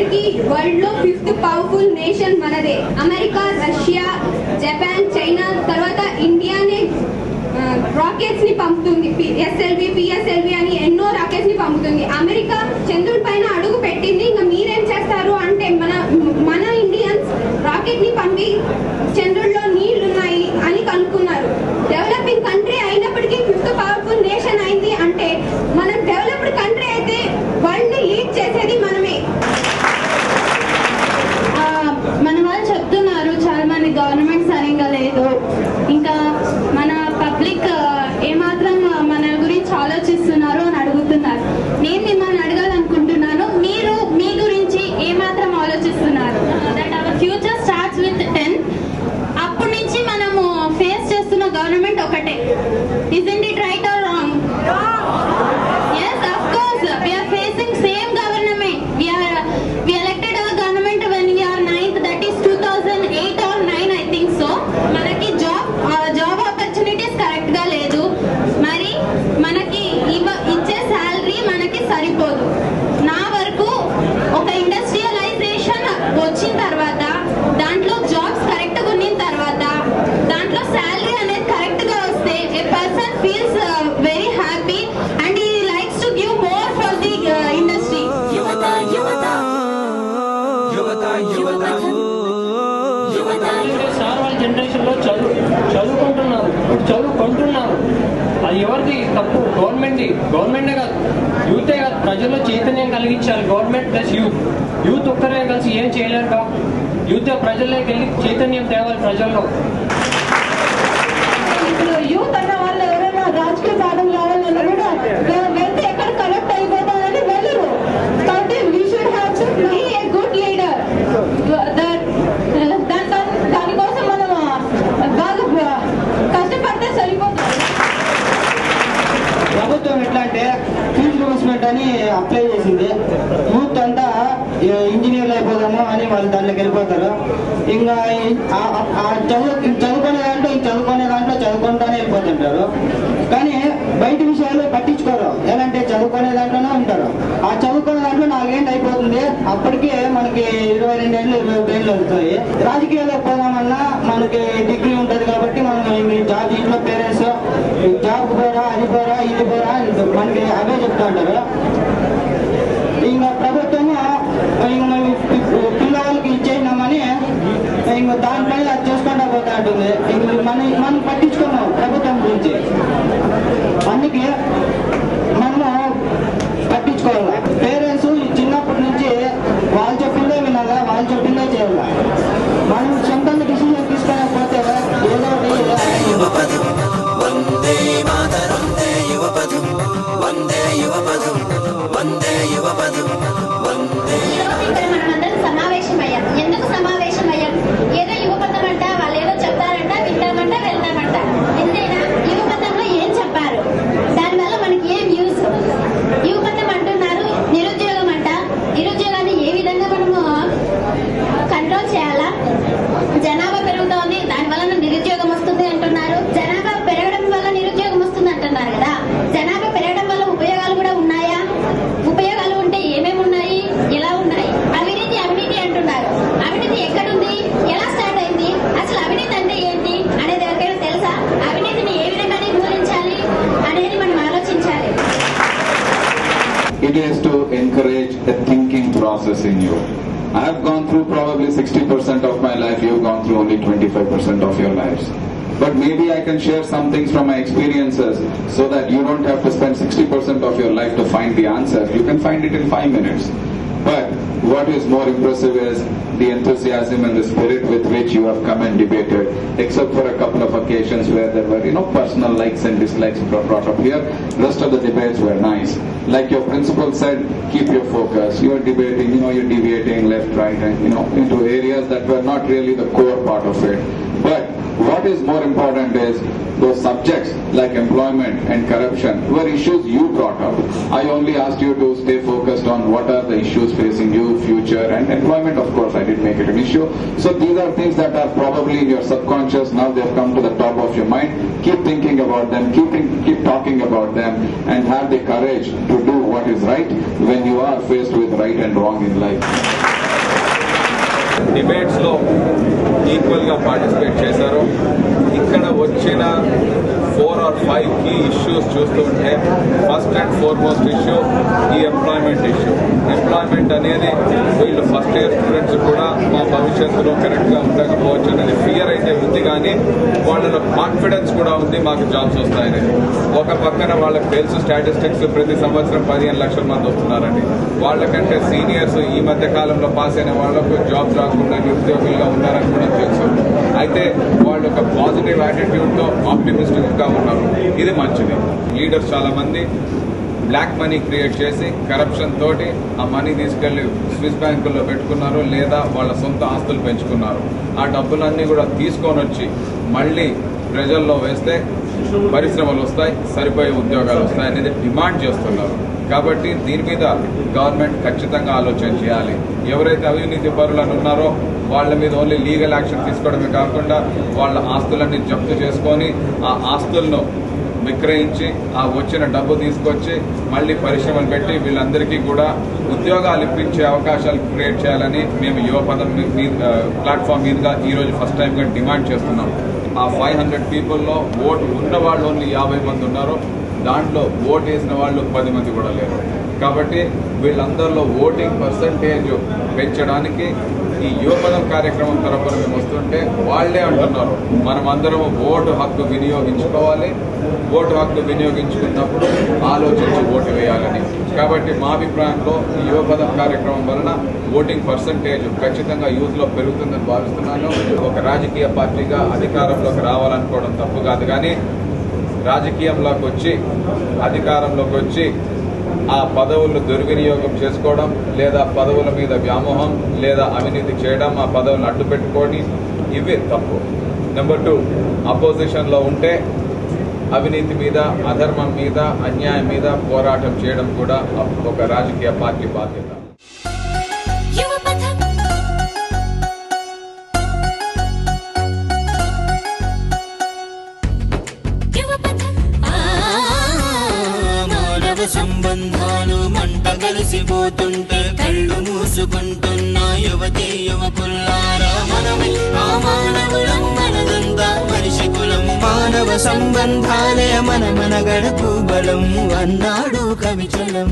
ఇప్పటికీ వరల్డ్ లో 5th powerful nation మనదే. అమెరికా, రష్యా, జపాన్, చైనా తర్వాత ఇండియానే రాకెట్స్ ని పంపుతుంది. ఎస్ఎల్వి, పిఎస్ఎల్వి అని ఎన్నో రాకెట్స్ ని పంపుతుంది. అమెరికా చంద్రుడి పైన అడుగు పెట్టింది. ఇంకా మీరేం చేస్తారు అంటే మన ఇండియన్స్ రాకెట్ ని పంపి చంద్రుడిలో నీళ్లున్నాయి అని కనుక్కున్నారు. డెవలపింగ్ కంట్రీ అయినప్పటికీ 5th పవర్ఫుల్ నేషన్ అయింది అంటే మనం డెవలప్డ్ కంట్రీ అయితే వరల్డ్ ని లీడ్ చేసేది మనమే. మన వాళ్ళు చెప్తున్నారు చాలా మంది గవర్నమెంట్ సరిగ్గా లేదు, ఇంకా మన పబ్లిక్ ఏమాత్రం మన గురించి ఆలోచిస్తున్నారు అని అడుగుతున్నారు. నేను మిమ్మల్ని అడగాలనుకుంటున్నాను, మీరు మీ గురించి ఏమాత్రం ఆలోచిస్తున్నారు? That our future starts with 10. అప్పటి నుంచి మనము ఫేస్ చేస్తున్న గవర్నమెంట్ ఒకటే. Isn't it right are wrong? Yes, of course. We are facing same government. We elected our government when we are 9th, that is 2008 or 9 I think so. మనకి job opportunities correct గా లేదు, మరి మనకి ఇచ్చే salary మనకి సరిపోదు. నా వరకు ఒక ఇండస్ట్రియలైజేషన్ వచ్చిన తర్వాత దాంట్లో జాబ్స్ కరెక్ట్ గా ఉన్న తర్వాత దాంట్లో శాలరీ అనేది కరెక్ట్ గా వస్తే a person feels very happy and he likes to give more for the industry. Sir వాళ్ళ జనరేషన్ లో చదువుకుంటున్నారు. అది ఎవరిది తప్పు? గవర్నమెంటే కాదు, యూతే కాదు, ప్రజల్లో చైతన్యం కలిగించాలి. గవర్నమెంట్ ప్లస్ యూత్ ఒక్కరే కలిసి ఏం చేయలేరు కా. యూత్ ప్రజల్లోకి వెళ్ళి చైతన్యం తేవాలి ప్రజల్లో. ఇప్పుడు యూత్ అన్న వాళ్ళు ఎవరైనా రాజకీయ సాధన కావాలన్నా కూడా వెళ్తే ఎక్కడ కనెక్ట్ అయిపోతారని వెళ్ళరు. కాబట్టి we should have to be a good leader. దానికోసం మనం బాగా కష్టపడితే సరిపోతుంది. ప్రభుత్వం ఎట్లా అంటే ఫీల్డ్ రిక్రూట్మెంట్ అని అప్లై చేసింది. యూత్ అంతా ఇంజనీర్లు అయిపోదాము అని వాళ్ళు దాంట్లోకి వెళ్ళిపోతారు. ఇంకా చదువుకునే దాంట్లో చదువుకుంటానే వెళ్ళిపోతుంటారు. కానీ బయట విషయాలు పట్టించుకోరు. ఎలా అంటే చదువుకునే దాంట్లోనే ఉంటారు. ఆ చదువుకునే దాంట్లో 4 ఏళ్ళు అయిపోతుంది, అప్పటికే మనకి 22 ఏళ్ళు 21 ఏళ్ళు అవుతాయి. రాజకీయాల్లో పోదామన్నా మనకి డిగ్రీ ఉంటుంది కాబట్టి మనం జాబ్, ఇంట్లో పేరెంట్స్ జాబ్ పోరా, అది పోరా, ఇది పోరా మనకి అవే చెప్తా ఉంటారు. ఇంకా ప్రభుత్వము పిల్లవాళ్ళకి ఇచ్చేసినామని ఇంకా దానిపైన అది చేసుకుంటా పోతా ఉంటుంది. మనం పట్టించుకోము ప్రభుత్వం గురించి. అందుకే మనము పట్టించుకోవాలి. పేరెంట్స్ చిన్నప్పటి నుంచి వాళ్ళు చెప్పిందే వినాలా, వాళ్ళు చెప్పిందే చేయాలా. మనం సొంతంగా డిసిజన్ తీసుకోకపోతే ఏదో మనమందరం సమావేశమయ్యాం. ఎందుకు సమావేశమయ్యాం? ఏదో యువపథం అంట, వాళ్ళు ఏదో చెప్తారంట, వింటామంట, వెళ్తామంట. ఎంతైనా యువపథంలో ఏం చెప్పారు? దానివల్ల మనకి ఏం యూజ్? యువపథం అంటున్నారు నిరుద్యోగం అంట. నిరుద్యోగాన్ని ఏ విధంగా మనము కంట్రోల్ చేయాలా? జనాభా పెరుగుతోంది, దాని వలన నిరుద్యోగం వస్తుంది అంటున్నారు. జనాభా పెరగడం వల్ల నిరుద్యోగం వస్తుంది అంటున్నారు కదా. జనాభా పెరగడం వల్ల ఉపయోగాలు కూడా ఉన్నాయా? ఉపయోగాలు ఉంటే ఏమేమి ఉన్నాయి, ఎలా ఉన్నాయి? అవినీతి అంటున్నారు. అవినీతి ఎక్కడుంది, ఎలా స్టార్ట్ అయింది, అసలు అవినీతి అంటే ఏంటి అనేది ఎవరికైనా తెలుసా? అవినీతిని ఏ విధంగా నిర్మూలించాలి అనేది మనం ఆలోచించాలి. It is to encourage a thinking process in you. I have gone through probably 60% of my life. You have gone through only 25% of your lives. But maybe I can share some things from my experiences so that you don't have to spend 60% of your life to find the answer. You can find it in 5 minutes. But what is more impressive is the enthusiasm and the spirit with which you have come and debated, except for a couple of occasions where there were, personal likes and dislikes brought up here. Rest of the debates were nice. Like your principal said, keep your focus. You are debating, you're deviating left, right, and, into areas that were not really the core part of it. But what is more important is those subjects like employment and corruption were issues you brought up. I only asked you to stay focused on what are the issues facing you, future, and employment, of course, I did make it an issue. So these are things that are probably in your subconscious. Now they've come to the top of your mind. Keep thinking about them, keep talking about them, and have the courage to do what is right when you are faced with right and wrong in life. డిబేట్స్లో ఈక్వల్గా participate చేశారు. ఇక్కడ వచ్చిన 4 or 5 key issues చూస్తుంటే first and foremost issue ఈ employment issue. Employment అనేది వీళ్ళు first year students కూడా మా భవిష్యత్తులో కరెక్ట్గా ఉండకపోవచ్చు అనేది ఫియర్ అయితే ఉంది, కానీ వాళ్ళలో కాన్ఫిడెన్స్ కూడా ఉంది మాకు జాబ్స్ వస్తాయని. ఒక పక్కన వాళ్ళకి తెలుసు స్టాటిస్టిక్స్ ప్రతి సంవత్సరం 15 లక్షల మంది వస్తున్నారని. వాళ్ళకంటే సీనియర్స్ ఈ మధ్య కాలంలో పాస్ అయిన వాళ్ళకు జాబ్స్ రాకుండా నిరుద్యోగులుగా ఉన్నారని కూడా తెలుసు. అయితే వాళ్ళు ఒక పాజిటివ్ యాటిట్యూడ్తో ఆప్టిమిస్టిక్గా ఉన్నారు. ఇది మంచిది. లీడర్స్ చాలా మంది బ్లాక్ మనీ క్రియేట్ చేసి కరప్షన్ తోటి ఆ మనీ తీసుకెళ్లి స్విస్ బ్యాంకుల్లో పెట్టుకున్నారు, లేదా వాళ్ళ సొంత ఆస్తులు పెంచుకున్నారు. ఆ డబ్బులన్నీ కూడా తీసుకొని వచ్చి మళ్ళీ ప్రజల్లో వేస్తే పరిశ్రమలు వస్తాయి, సరిపోయే ఉద్యోగాలు వస్తాయి అనేది డిమాండ్ చేస్తున్నారు. కాబట్టి దీని మీద గవర్నమెంట్ ఖచ్చితంగా ఆలోచన చేయాలి. ఎవరైతే అవినీతి పరులను ఉన్నారో వాళ్ళ మీద ఓన్లీ లీగల్ యాక్షన్ తీసుకోవడమే కాకుండా వాళ్ళ ఆస్తులన్నీ జప్తు చేసుకొని ఆ ఆస్తులను విక్రయించి ఆ వచ్చిన డబ్బు తీసుకొచ్చి మళ్ళీ పరిశ్రమలు పెట్టి వీళ్ళందరికీ కూడా ఉద్యోగాలు ఇప్పించే అవకాశాలు క్రియేట్ చేయాలని మేము యువపదం ప్లాట్ఫామ్ మీదుగా ఈరోజు ఫస్ట్ టైంగా డిమాండ్ చేస్తున్నాం. ఆ 500 పీపుల్లో ఓటు ఉన్న వాళ్ళు ఓన్లీ 50 మంది ఉన్నారు. దాంట్లో ఓటు వేసిన వాళ్ళు 10 మంది కూడా లేరు. కాబట్టి వీళ్ళందరిలో ఓటింగ్ పర్సంటేజ్ పెంచడానికి ఈ యువపదం కార్యక్రమం తరపున మేము వస్తుంటే వాళ్లే అంటున్నారు మనం అందరం ఓటు హక్కు వినియోగించుకోవాలి, ఓటు హక్కు వినియోగించుకున్నప్పుడు ఆలోచించి ఓటు వేయాలని. కాబట్టి మా అభిప్రాయంలో ఈ యువపదం కార్యక్రమం వలన ఓటింగ్ పర్సంటేజ్ ఖచ్చితంగా యూత్లో పెరుగుతుందని భావిస్తున్నాను. ఒక రాజకీయ పార్టీగా అధికారంలోకి రావాలనుకోవడం తప్పు కాదు, కానీ రాజకీయంలోకి వచ్చి అధికారంలోకి వచ్చి ఆ పదవులను దుర్వినియోగం చేసుకోవడం, లేదా పదవుల మీద వ్యామోహం లేదా అవినీతి చేయడం, ఆ పదవులను అడ్డుపెట్టుకొని ఇవే తప్పు. నెంబర్ 2, అపోజిషన్లో ఉంటే అవినీతి మీద, అధర్మం మీద, అన్యాయం మీద పోరాటం చేయడం కూడా ఒక రాజకీయ పార్టీ బాధ్యత. సంబంధాలు మంట కలిసిపోతుంటే కళ్ళు మూసుకుంటున్న యువతీ యువకుల్లారా, మనమే ఆ మానవులం, మనదంతా మనిషి కులం. మానవ సంబంధాలే మన గడపు బలం అన్నాడు కవిచలం.